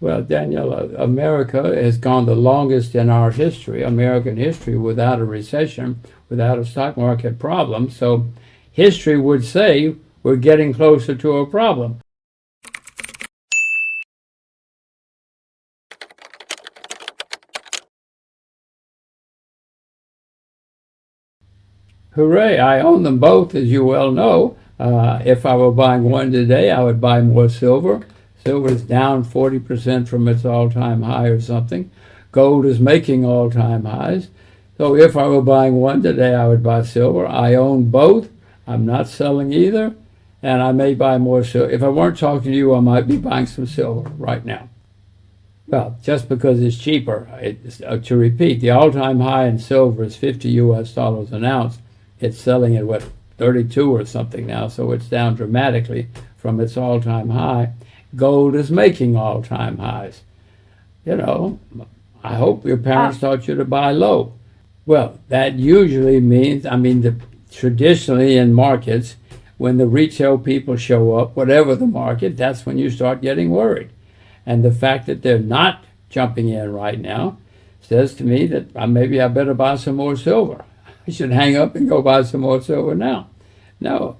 Well, Daniel, America has gone the longest in our history, American history, without a recession, without a stock market problem. So history would say we're getting closer to a problem. Hooray, I own them both, as you well know. If I were buying one today, I would buy more silver. Silver is down 40% from its all-time high or something. Gold is making all-time highs. So if I were buying one today, I would buy silver. I own both. I'm not selling either. And I may buy more silver. If I weren't talking to you, I might be buying some silver right now. Well, just because it's cheaper. To repeat, the all-time high in silver is $50 an ounce. It's selling at, what, 32 or something now, so it's down dramatically from its all-time high. Gold is making all-time highs. You know, I hope your parents taught you to buy low. Well, that usually means, traditionally in markets, when the retail people show up, whatever the market, that's when you start getting worried. And the fact that they're not jumping in right now says to me that maybe I better buy some more silver. I should hang up and go buy some more silver now. No,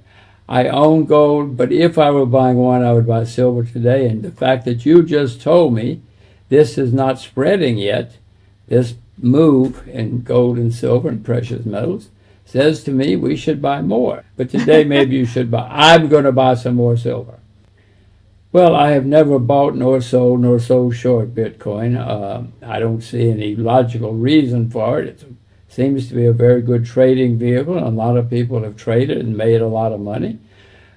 I own gold, but if I were buying one, I would buy silver today. And the fact that you just told me this is not spreading yet, this move in gold and silver and precious metals, says to me we should buy more. But today maybe you should buy. I'm going to buy some more silver. Well, I have never bought nor sold short Bitcoin. I don't see any logical reason for it. It seems to be a very good trading vehicle. A lot of people have traded and made a lot of money.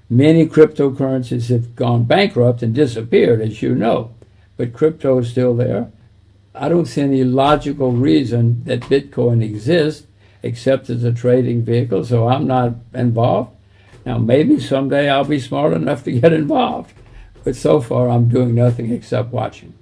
Many cryptocurrencies have gone bankrupt and disappeared, as you know, but crypto is still there. I don't see any logical reason that Bitcoin exists except as a trading vehicle, so I'm not involved. Now, maybe someday I'll be smart enough to get involved. But so far, I'm doing nothing except watching.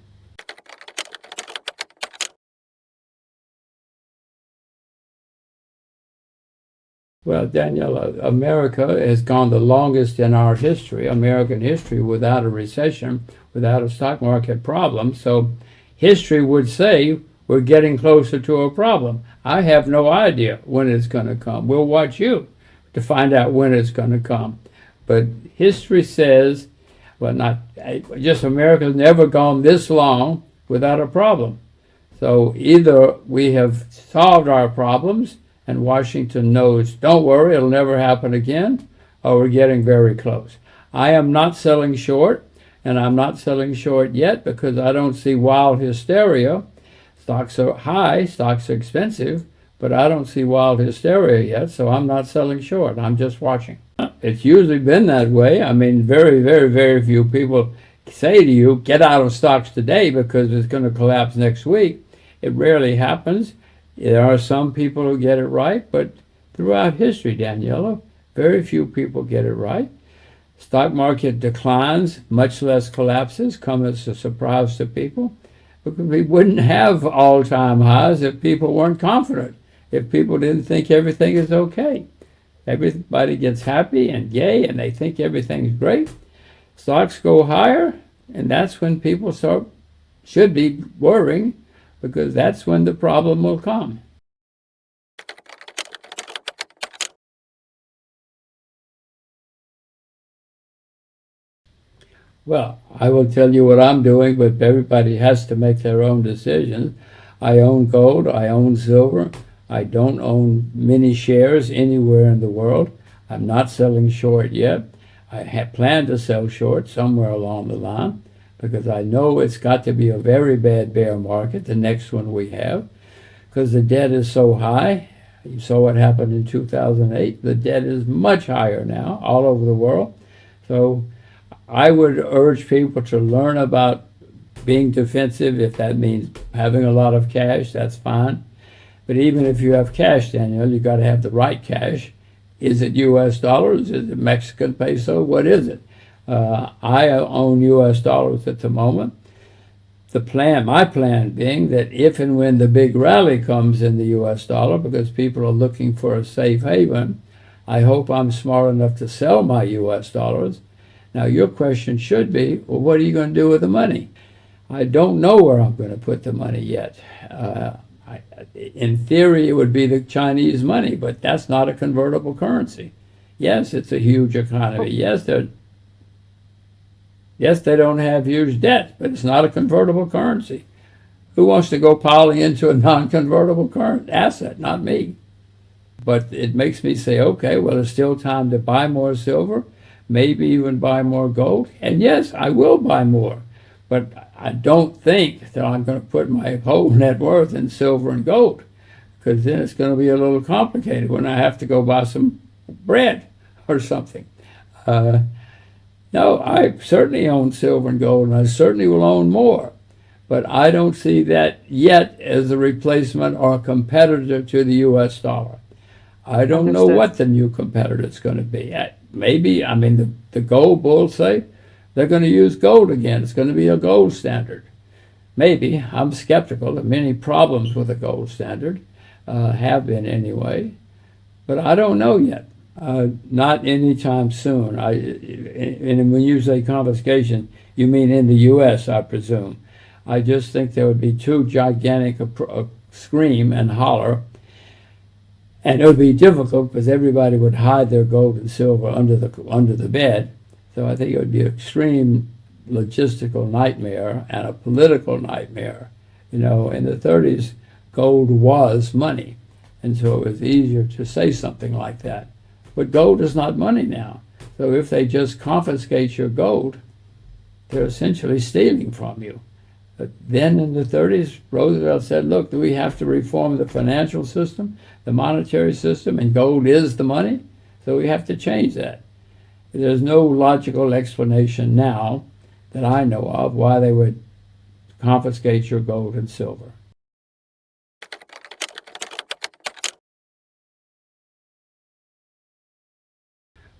Well, Daniel, America has gone the longest in our history, American history, without a recession, without a stock market problem. So history would say we're getting closer to a problem. I have no idea when it's going to come. We'll watch you to find out when it's going to come. But history says, well, just America's never gone this long without a problem. So either we have solved our problems and Washington knows, don't worry, it'll never happen again, or we're getting very close. I am not selling short, and I'm not selling short yet because I don't see wild hysteria. Stocks are high, stocks are expensive, but I don't see wild hysteria yet, so I'm not selling short. I'm just watching. It's usually been that way. Very, very, very few people say to you, get out of stocks today because it's going to collapse next week. It rarely happens. There are some people who get it right, but throughout history, Daniela, very few people get it right. Stock market declines, much less collapses, come as a surprise to people, because we wouldn't have all-time highs if people weren't confident, if people didn't think everything is okay. Everybody gets happy and yay, and they think everything's great. Stocks go higher, and that's when people should be worrying, because that's when the problem will come. Well, I will tell you what I'm doing, but everybody has to make their own decisions. I own gold, I own silver. I don't own many shares anywhere in the world. I'm not selling short yet. I plan to sell short somewhere along the line because I know it's got to be a very bad bear market, the next one we have, because the debt is so high. You saw what happened in 2008. The debt is much higher now all over the world. So I would urge people to learn about being defensive. If that means having a lot of cash, that's fine. But even if you have cash, Daniel, you got to have the right cash. Is it U.S. dollars? Is it Mexican peso? What is it? I own U.S. dollars at the moment. My plan being that if and when the big rally comes in the U.S. dollar, because people are looking for a safe haven, I hope I'm smart enough to sell my U.S. dollars. Now, your question should be, well, what are you going to do with the money? I don't know where I'm going to put the money yet. In theory, it would be the Chinese money, but that's not a convertible currency. Yes, it's a huge economy. Yes, they don't have huge debt, but it's not a convertible currency. Who wants to go piling into a non-convertible current asset? Not me. But it makes me say, okay, well, it's still time to buy more silver, maybe even buy more gold. And yes, I will buy more. But I don't think that I'm going to put my whole net worth in silver and gold, because then it's going to be a little complicated when I have to go buy some bread or something. No, I certainly own silver and gold, and I certainly will own more. But I don't see that yet as a replacement or a competitor to the U.S. dollar. I don't know what the new competitor is going to be. Maybe, I mean, the gold bulls say they're going to use gold again. It's going to be a gold standard. Maybe. I'm skeptical. There are many problems with the gold standard, have been anyway. But I don't know yet. Not anytime soon. And when you say confiscation, you mean in the U.S., I presume. I just think there would be too gigantic a scream and holler, and it would be difficult because everybody would hide their gold and silver under the bed. So I think it would be an extreme logistical nightmare and a political nightmare. You know, in the 30s, gold was money, and so it was easier to say something like that. But gold is not money now. So if they just confiscate your gold, they're essentially stealing from you. But then in the 30s, Roosevelt said, look, do we have to reform the financial system, the monetary system, and gold is the money? So we have to change that. There's no logical explanation now that I know of why they would confiscate your gold and silver.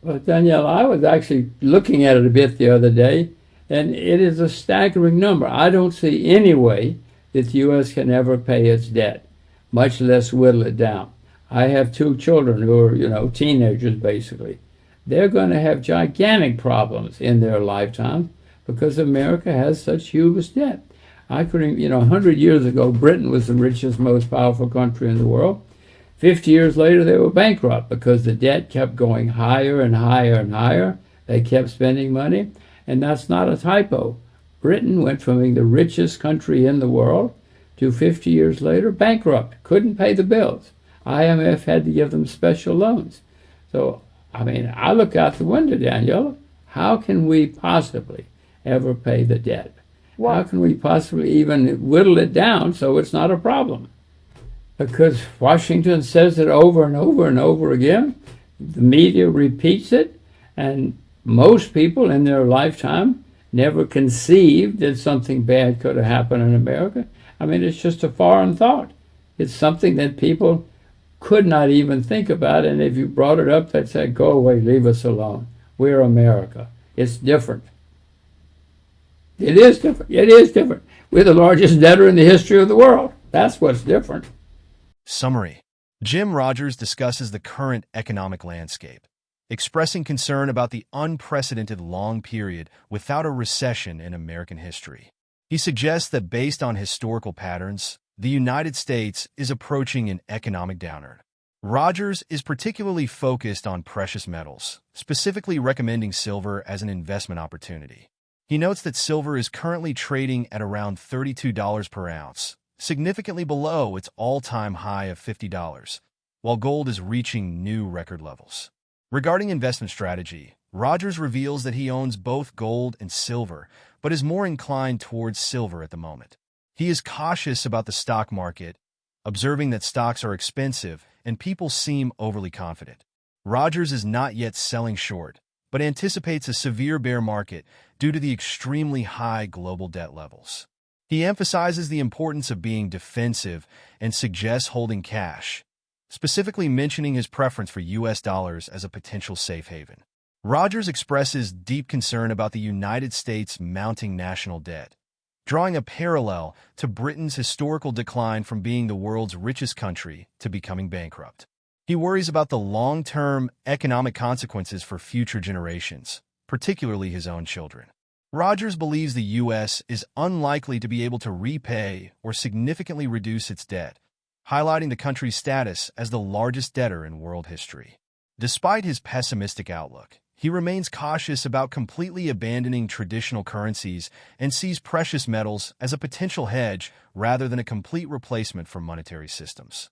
Well, Danielle, I was actually looking at it a bit the other day, and it is a staggering number. I don't see any way that the U.S. can ever pay its debt, much less whittle it down. I have two children who are, teenagers basically. They're going to have gigantic problems in their lifetime because America has such huge debt. I could, 100 years ago, Britain was the richest, most powerful country in the world. 50 years later, they were bankrupt because the debt kept going higher and higher and higher. They kept spending money. And that's not a typo. Britain went from being the richest country in the world to 50 years later bankrupt, couldn't pay the bills. IMF had to give them special loans. So, I look out the window, Daniela. How can we possibly ever pay the debt? What? How can we possibly even whittle it down so it's not a problem? Because Washington says it over and over and over again. The media repeats it, and most people in their lifetime never conceived that something bad could have happened in America. It's just a foreign thought. It's something that people could not even think about, and if you brought it up, they'd say, go away, leave us alone. We're America. It's different. It is different. It is different. We're the largest debtor in the history of the world. That's what's different. Summary. Jim Rogers discusses the current economic landscape, expressing concern about the unprecedented long period without a recession in American history. He suggests that based on historical patterns, the United States is approaching an economic downturn. Rogers is particularly focused on precious metals, specifically recommending silver as an investment opportunity. He notes that silver is currently trading at around $32 per ounce, significantly below its all-time high of $50, while gold is reaching new record levels. Regarding investment strategy, Rogers reveals that he owns both gold and silver, but is more inclined towards silver at the moment. He is cautious about the stock market, observing that stocks are expensive and people seem overly confident. Rogers is not yet selling short, but anticipates a severe bear market due to the extremely high global debt levels. He emphasizes the importance of being defensive and suggests holding cash, specifically mentioning his preference for U.S. dollars as a potential safe haven. Rogers expresses deep concern about the United States' mounting national debt, drawing a parallel to Britain's historical decline from being the world's richest country to becoming bankrupt. He worries about the long-term economic consequences for future generations, particularly his own children. Rogers believes the U.S. is unlikely to be able to repay or significantly reduce its debt, highlighting the country's status as the largest debtor in world history. Despite his pessimistic outlook, he remains cautious about completely abandoning traditional currencies and sees precious metals as a potential hedge rather than a complete replacement for monetary systems.